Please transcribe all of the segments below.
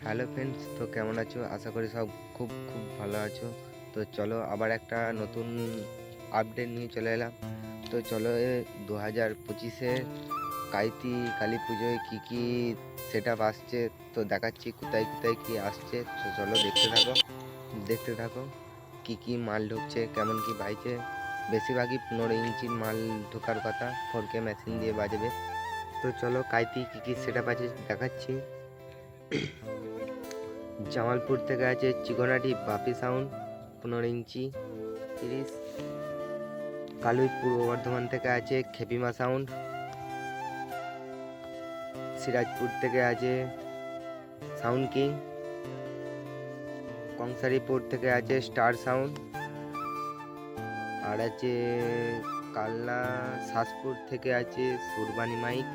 Hello friends, তো কেমন আছো? আশা করি সব খুব খুব ভালো আছো। তো চলো আবার একটা নতুন আপডেট নিয়ে চলে এলাম। তো চলো 2025-এ কালী পুজোয় কী কী সেট আপ আসছে, তো দেখাচ্ছি কোথায় কোথায় কী আসছে। তো চলো দেখতে থাকো কী কী মাল ঢুকছে, কেমন কী বাইছে। বেশিরভাগই 15 ইঞ্চির মাল ঢোকার কথা, 4K মেশিন দিয়ে বাজবে। তো চলো কাইতি কী কী সেট আপ আছে দেখাচ্ছি। জামালপুর থেকে আছে চিকনাটি বাপি সাউন্ড 15 ইঞ্চি 30। কালুই পূর্ব বর্ধমান থেকে আছে খেপিমা সাউন্ড। সিরাজপুর থেকে আছে সাউন্ড কিং। কংসারিপুর থেকে আছে স্টার সাউন্ড। আর আছে কালনা শাসপুর থেকে আছে সুরবানি মাইক।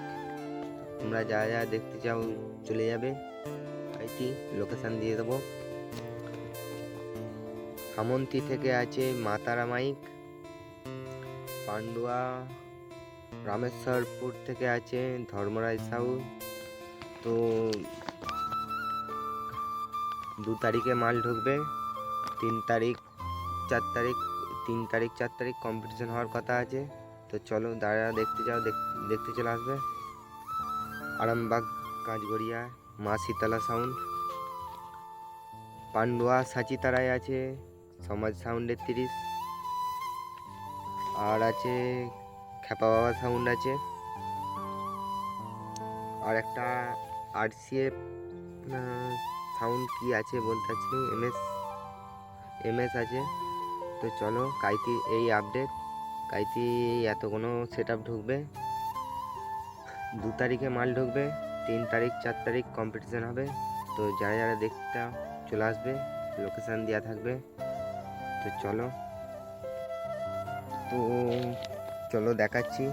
তোমরা যা যা দেখতে চাও চলে যাবে, আইটি লোকেশন দিয়ে দেবো। সামন্তি থেকে আছে মাতারা মাইক। পান্ডুয়া রামেশ্বরপুর থেকে আছে ধর্মরাজ সাউন্ড। তো 2 তারিখে মাল ঢুকবে, 3 তারিখ 4 তারিখ 3 তারিখ 4 তারিখ কম্পিটিশন হওয়ার কথা আছে। তো চলো যারা দেখতে চাও দেখতে চলে আসবে। আরামবাগ কাঁচগড়িয়া মা শীতলা সাউন্ড। পান্ডুয়া সাচিতারায় আছে সমাজ সাউন্ডের 30। আর আছে খেপা বাবা সাউন্ড আছে। আর একটা RCF সাউন্ড কি আছে বলতে পারছি, এমএস আছে। তো চলো কাইতি এই আপডেট, কাইতি এতগুলো সেট আপ ঢুকবে। 2 তারিখে মাল ঢুকবে, 3 তারিখ 4 তারিখ কম্পিটিশান হবে। তো যারা যারা দেখতে চলে আসবে, লোকেশান দেওয়া থাকবে। তো চলো দেখাচ্ছি।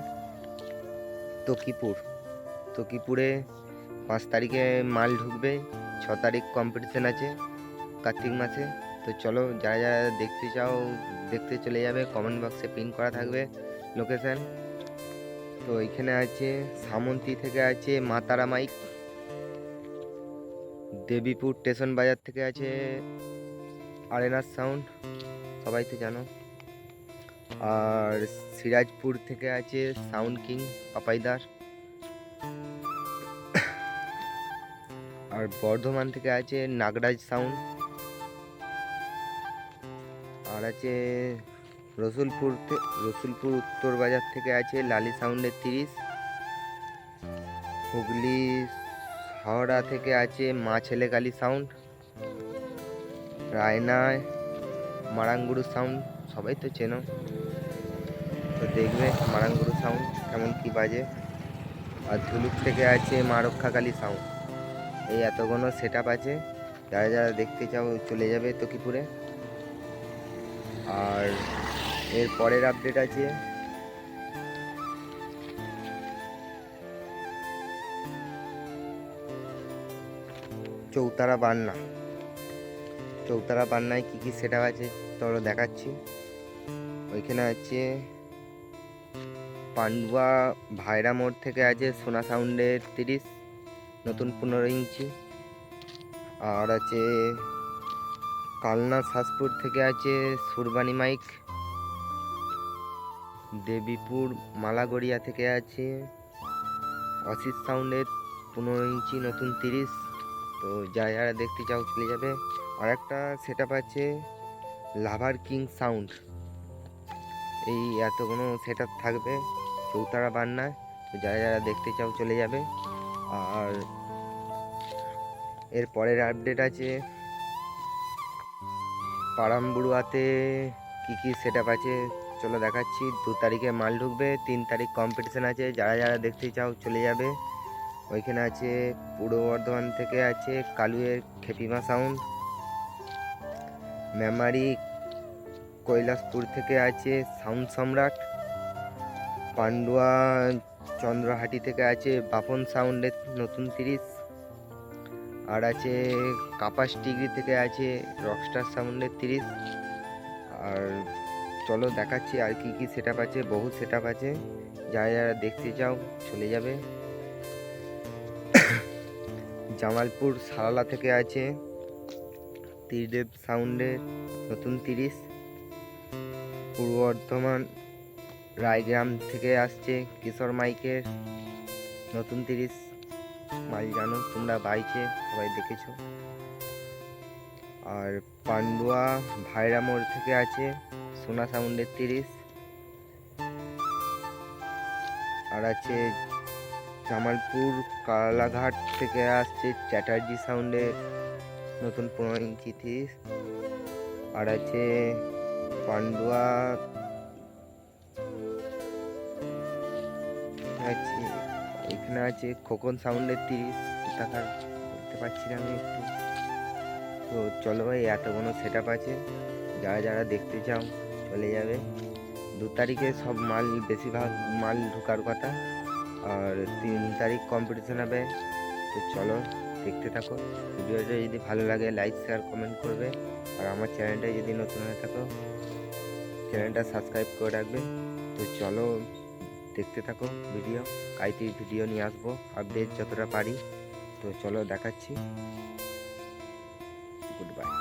তকিপুরে 5 তারিখে মাল ঢুকবে, 6 তারিখ কম্পিটিশান আছে কার্তিক মাসে। তো চলো যারা যারা দেখতে চাও দেখতে চলে যাবে, কমেন্ট বক্সে পিন করা থাকবে লোকেশন। তো এখানে আছে সামন্তি থেকে আছে মাতারা মাইক। দেবীপুর স্টেশন বাজার থেকে আছে আরেনার সাউন্ড, সবাই তো জানো। আর সিরাজপুর থেকে আছে সাউন্ড কিং পাপাইদার। আর বর্ধমান থেকে আছে নাগরাজ সাউন্ড। আর আছে রসুলপুর উত্তর বাজার থেকে আছে লালি সাউন্ডের 30। হুগলি হাওড়া থেকে আছে মা ছেলে কালী সাউন্ড। রায়নায় মারাঙ্গুরু সাউন্ড, সবাই তো চেনো। তো দেখবে মারাঙ্গুরু সাউন্ড কেমন কি বাজে। আর ধুলুক থেকে আছে মা রক্ষাকালী সাউন্ড। এই এতগুলো সেট আপ আছে, যারা যারা দেখতে চাও চলে যাবে তকিপুরে। আর এর পরের আপডেট আছে চৌতারা বান্নায় কী কী সেট আপ আছে চলো দেখাচ্ছি। ওইখানে আছে পান্ডুয়া ভাইরা মোড় থেকে আছে সোনা সাউন্ডের 30 নতুন 15 ইঞ্চি। আর আছে কালনা শাসপুর থেকে আছে সুরবানি মাইক। দেবীপুর মালাগড়িয়া থেকে আছে অসিত সাউন্ডের 15 ইঞ্চি নতুন 30। তো যারা যারা দেখতে চাও চলে যাবে। আর একটা সেট আপ আছে লাভার কিং সাউন্ড। এই এতগুলো সেট আপ থাকবে চৌতারা বান্নায়। তো যারা যারা দেখতে চাও চলে যাবে। আর এর পরের আপডেট আছে পারামবুড়ুয়াতে কী কী সেট আপ আছে চলো দেখাচ্ছি। 2 তারিখে মাল ঢুকবে, 3 তারিখ কম্পিটিশান আছে, যারা যারা দেখতে চাও চলে যাবে। ওইখানে আছে পূর্ব বর্ধমান থেকে আছে কালুয়ের খেপিমা সাউন্ড। মেমারি কৈলাসপুর থেকে আছে সাউন্ড সম্রাট। পান্ডুয়া চন্দ্রহাটি থেকে আছে বাপন সাউন্ডের নতুন 30। আর আছে কাপাস ডিগ্রি থেকে আছে রকস্টার সাউন্ডের 30। আর চলো দেখাচ্ছি আর কি কি সেট আপ আছে, বহু সেট আপ আছে, যারা যারা দেখতে চাও চলে যাবে। জামালপুর সারালা থেকে আছে ত্রিদেব সাউন্ডের নতুন 30। পূর্ব বর্ধমান রায়গ্রাম থেকে আসছে কিশোর মাইকের নতুন 30 মাল, জানো তোমরা বাইছে সবাই দেখেছো। আর পান্ডুয়া ভাইরা মোড় থেকে আছে সোনা সাউন্ডের 30। আর আছে জামালপুর কালাঘাট থেকে আসছে চ্যাটার্জি সাউন্ডের নতুন 15 ইঞ্চি 30। আর আছে পান্ডুয়া আছে, এখানে আছে খোকন সাউন্ডের 30 টাকার বলতে পারছি না আমি একটু। তো চলো ভাই, এত কোনো সেট আপ আছে, যারা যারা দেখতে চাও চলে যাবে। 2 তারিখে সব মাল, বেশিরভাগ মাল ঢোকার কথা, আর 3 তারিখ কম্পিটিশন হবে। তো চলো দেখতে থাকো। ভিডিওটা যদি ভালো লাগে লাইক শেয়ার কমেন্ট করবে, আর আমার চ্যানেলটা যদি নতুন হয়ে থাকো চ্যানেলটা সাবস্ক্রাইব করে রাখবে। তো চলো দেখতে থাকো ভিডিও। কাইতি ভিডিও নিয়ে আসবো আপডেট যতটা পারি। তো চলো দেখাচ্ছি। Good bye.